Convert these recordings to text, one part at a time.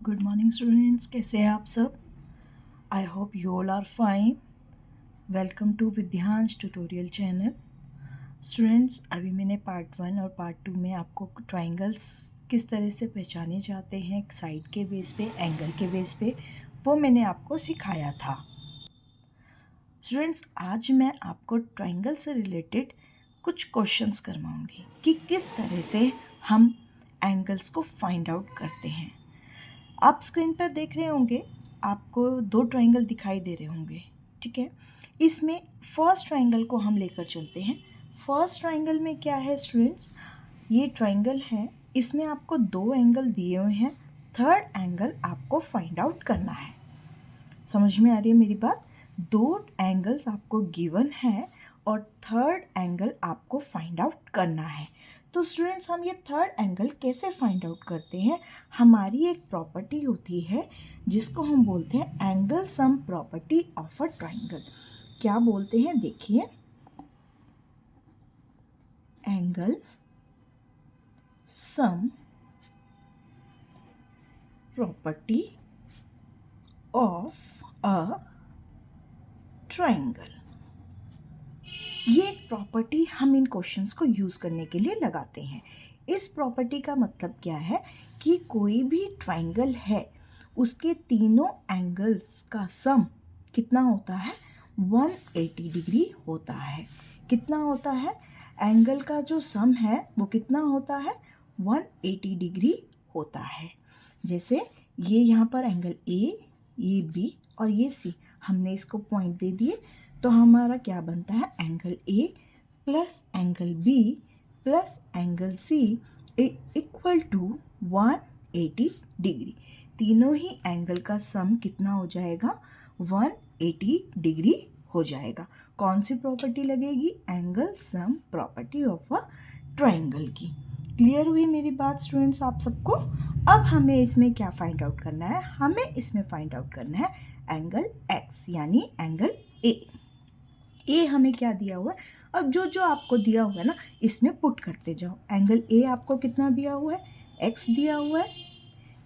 Good morning students, कैसे हैं आप सब। I hope you all are fine. Welcome to Vidyansh tutorial channel. Students, अभी मैंने पार्ट 1 और पार्ट 2 में आपको ट्राइंगल्स किस तरह से पहचाने जाते हैं साइड के बेस पे, एंगल के बेस पे, वो मैंने आपको सिखाया था। स्टूडेंट्स, आज मैं आपको ट्राइंगल से रिलेटेड कुछ क्वेश्चंस करवाऊंगी कि किस तरह से हम एंगल्स को फाइंड आउट करते हैं। आप स्क्रीन पर देख रहे होंगे, आपको 2 ट्राइंगल दिखाई दे रहे होंगे, ठीक है। इसमें फर्स्ट ट्राइंगल को हम लेकर चलते हैं। फर्स्ट ट्राइंगल में क्या है स्टूडेंट्स, ये ट्राइंगल है, इसमें आपको 2 एंगल दिए हुए हैं, थर्ड एंगल आपको फाइंड आउट करना है। समझ में आ रही है मेरी बात। 2 एंगल्स आपको गिवन है और थर्ड एंगल आपको फाइंड आउट करना है। तो स्टूडेंट्स, हम ये थर्ड एंगल कैसे फाइंड आउट करते हैं। हमारी एक प्रॉपर्टी होती है जिसको हम बोलते हैं angle sum property of a triangle. क्या बोलते हैं, देखिए, angle sum property of a triangle. ये एक प्रॉपर्टी हम इन क्वेश्चंस को यूज़ करने के लिए लगाते हैं। इस प्रॉपर्टी का मतलब क्या है कि कोई भी ट्राइंगल है, उसके तीनों एंगल्स का सम कितना होता है, 180 डिग्री होता है। कितना होता है, एंगल का जो सम है वो कितना होता है, 180 डिग्री होता है। जैसे ये यहाँ पर एंगल ए, ये बी और ये सी, हमने इसको पॉइंट दे दिए, तो हमारा क्या बनता है, angle A plus angle B plus angle C equal to 180 degree. तीनों ही एंगल का सम कितना हो जाएगा, 180 डिग्री हो जाएगा। कौन सी प्रॉपर्टी लगेगी, angle sum property of a triangle की। क्लियर हुई मेरी बात स्टूडेंट्स आप सबको। अब हमें इसमें क्या फाइंड आउट करना है, हमें इसमें फाइंड आउट करना है एंगल एक्स यानी एंगल ए हमें क्या दिया हुआ है। अब जो जो आपको दिया हुआ है ना, इसमें पुट करते जाओ। एंगल ए आपको कितना दिया हुआ है, एक्स दिया हुआ है।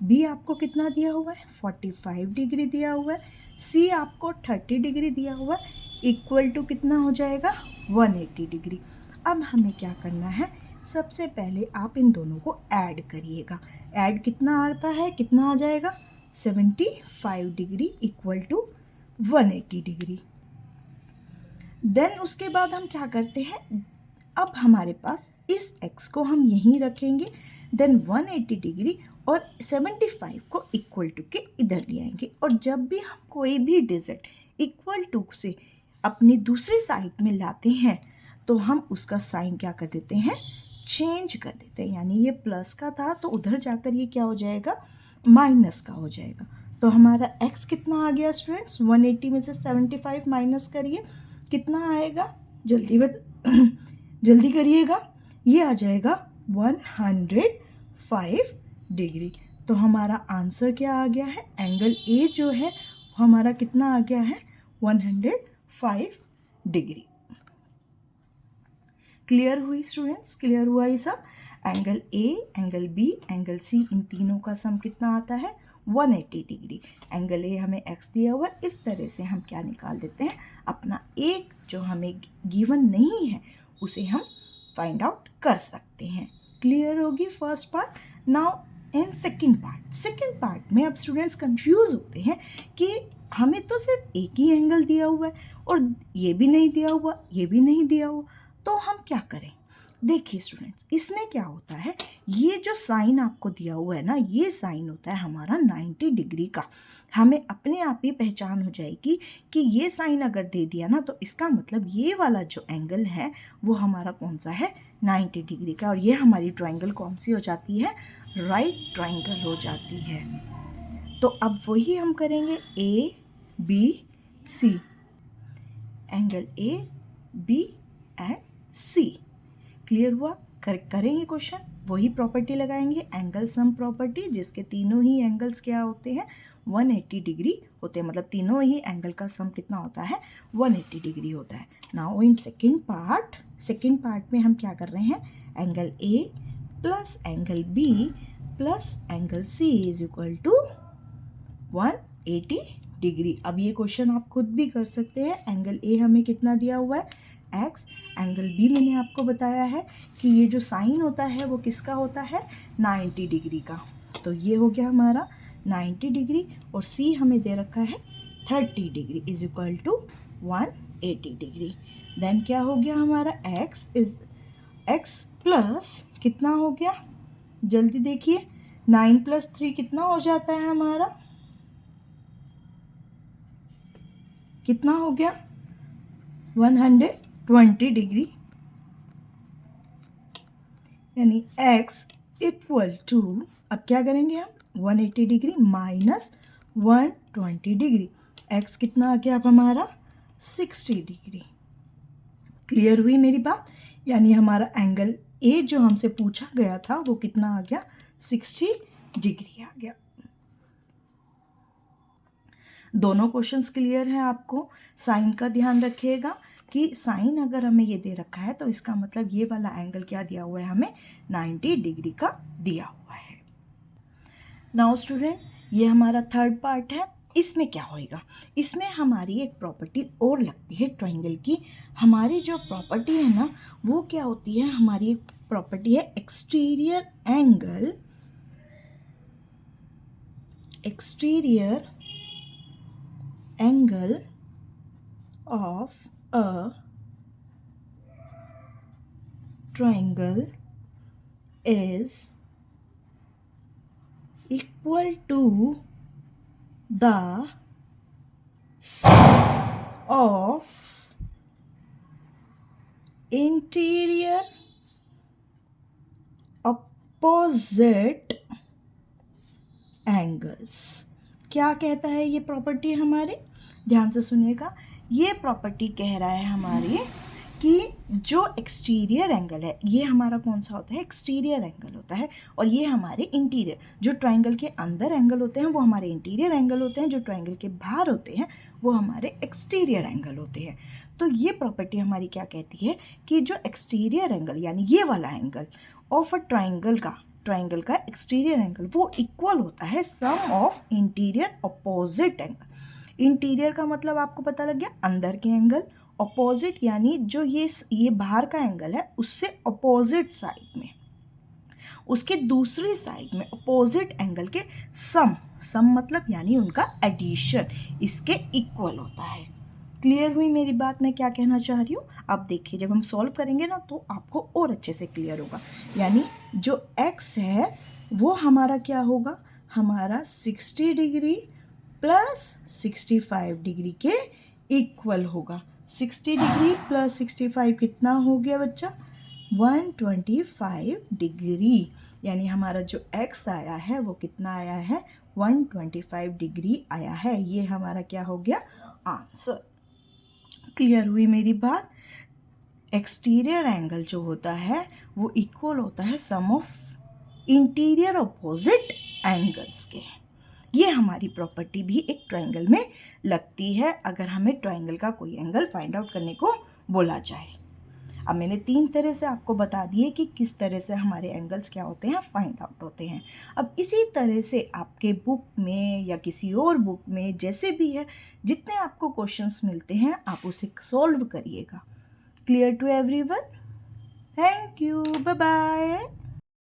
बी आपको कितना दिया हुआ है, 45 डिग्री दिया हुआ है। सी आपको 30 डिग्री दिया हुआ है, इक्वल टू कितना हो जाएगा, 180 डिग्री। अब हमें क्या करना है, सबसे पहले आप इन दोनों को ऐड करिएगा। ऐड कितना आता है, कितना आ जाएगा, 75 degree equal to 180 degree. Then उसके बाद हम क्या करते हैं, अब हमारे पास इस x को हम यहीं रखेंगे, देन 180 डिग्री और 75 को इक्वल टू के इधर ले आएंगे। और जब भी हम कोई भी डिजिट इक्वल टू से अपनी दूसरी साइड में लाते हैं तो हम उसका साइन क्या कर देते हैं, चेंज कर देते हैं। यानी ये प्लस का था तो उधर जाकर ये क्या हो जाएगा, माइनस का हो जाएगा। तो हमारा x कितना आ गया स्टूडेंट्स, 180 में से 75 माइनस करिए, कितना आएगा, जल्दी करिएगा, ये आ जाएगा 105 डिग्री। तो हमारा आंसर क्या आ गया है, एंगल ए जो है वो हमारा कितना आ गया है, 105 डिग्री। क्लियर हुई स्टूडेंट्स, क्लियर हुआ ये सब। Angle A, angle B, angle C, इन तीनों का सम कितना आता है, 180 डिग्री। एंगल ए हमें एक्स दिया हुआ है, इस तरह से हम क्या निकाल देते हैं, अपना एक जो हमें गिवन नहीं है उसे हम फाइंड आउट कर सकते हैं। क्लियर होगी first part. Now in second part में अब स्टूडेंट्स कंफ्यूज होते हैं कि हमें तो सिर्फ एक ही एंगल दिया हुआ है और ये भी नहीं दिया हुआ, ये भी नहीं दिया हुआ, तो हम क्या करें। देखिए स्टूडेंट्स, इसमें क्या होता है, ये जो साइन आपको दिया हुआ है ना, ये साइन होता है हमारा 90 डिग्री का। हमें अपने आप ही पहचान हो जाएगी कि ये साइन अगर दे दिया ना, तो इसका मतलब ये वाला जो एंगल है वो हमारा कौन सा है, 90 डिग्री का। और ये हमारी ट्राइंगल कौन सी हो जाती है, राइट ट्राइंगल हो जाती है। तो अब वही हम करेंगे, A B C, angle A B and C. Clear हुआ, करेंगे क्वेश्चन, वही प्रॉपर्टी लगाएंगे, एंगल सम प्रॉपर्टी, जिसके तीनों ही एंगल्स क्या होते हैं, 180 डिग्री होते हैं। मतलब तीनों ही एंगल का सम कितना होता है, 180 डिग्री होता है। नाउ इन सेकेंड पार्ट में हम क्या कर रहे हैं, angle A plus angle B plus angle C is equal to 180 degree. अब ये क्वेश्चन आप खुद भी कर सकते हैं। एंगल ए हमें कितना दिया हुआ है, x। एंगल बी मैंने आपको बताया है कि ये जो साइन होता है वो किसका होता है, 90 डिग्री का। तो ये हो गया हमारा 90 डिग्री, और सी हमें दे रखा है 30 degree is equal to 180 degree. Then क्या हो गया हमारा, x प्लस कितना हो गया, जल्दी देखिए, 9 + 3 कितना हो जाता है हमारा, कितना हो गया, 120 डिग्री। यानी x इक्वल टू, अब क्या करेंगे हम, 180 डिग्री माइनस 120 डिग्री, x कितना आ गया अब हमारा, 60 डिग्री। क्लियर हुई मेरी बात। यानी हमारा एंगल ए जो हमसे पूछा गया था वो कितना आ गया, 60 डिग्री आ गया। दोनों क्वेश्चंस क्लियर हैं आपको। साइन का ध्यान रखिएगा कि साइन अगर हमें ये दे रखा है तो इसका मतलब ये वाला एंगल क्या दिया हुआ है, हमें 90 डिग्री का दिया हुआ है। नाउ स्टूडेंट, ये हमारा थर्ड पार्ट है। इसमें क्या होएगा, इसमें हमारी एक प्रॉपर्टी और लगती है ट्रायंगल की। हमारी जो प्रॉपर्टी है ना वो क्या होती है, हमारी एक प्रॉपर्टी है exterior angle of a triangle is equal to the sum of interior opposite angles। क्या कहता है ये प्रॉपर्टी हमारे, ध्यान से सुनिएगा। ये प्रॉपर्टी कह रहा है हमारे कि जो एक्सटीरियर एंगल है, ये हमारा कौन सा होता है, एक्सटीरियर एंगल होता है, और ये हमारे इंटीरियर, जो ट्रायंगल के अंदर एंगल होते हैं वो हमारे इंटीरियर एंगल होते हैं, जो ट्रायंगल के बाहर होते हैं वो हमारे एक्सटीरियर एंगल होते हैं। तो ये प्रॉपर्टी हमारी क्या कहती है कि जो एक्सटीरियर एंगल यानी ये वाला एंगल ऑफ अ ट्रायंगल का एक्सटीरियर एंगल वो इक्वल होता है sum of interior opposite angle. Interior का मतलब आपको पता लग गया, अंदर के एंगल, अपोजिट यानी जो ये बाहर का एंगल है उससे अपोजिट साइड में, उसके दूसरी साइड में अपोजिट एंगल के सम मतलब यानी उनका एडिशन इसके इक्वल होता है। क्लियर हुई मेरी बात, मैं क्या कहना चाह रही हूँ। अब देखिए जब हम सॉल्व करेंगे ना तो आपको और अच्छे से क्लियर होगा। यानी जो x है वो हमारा क्या होगा, हमारा 60 डिग्री प्लस 65 डिग्री के इक्वल होगा। 60 डिग्री प्लस 65 कितना हो गया बच्चा, 125 डिग्री। यानी हमारा जो x आया है वो कितना आया है, 125 डिग्री आया है। ये हमारा क्या हो गया, आंसर। क्लियर हुई मेरी बात। एक्सटीरियर एंगल जो होता है वो इक्वल होता है sum of interior opposite angles के। ये हमारी प्रॉपर्टी भी एक ट्रायंगल में लगती है अगर हमें ट्रायंगल का कोई एंगल फाइंड आउट करने को बोला जाए। अब मैंने 3 तरह से आपको बता दिए कि किस तरह से हमारे एंगल्स क्या होते हैं, फाइंड आउट होते हैं। अब इसी तरह से आपके बुक में या किसी और बुक में जैसे भी है, जितने आपको क्वेश्चंस मिलते हैं आप उसे सॉल्व करिएगा। Clear to everyone? Thank you, bye bye.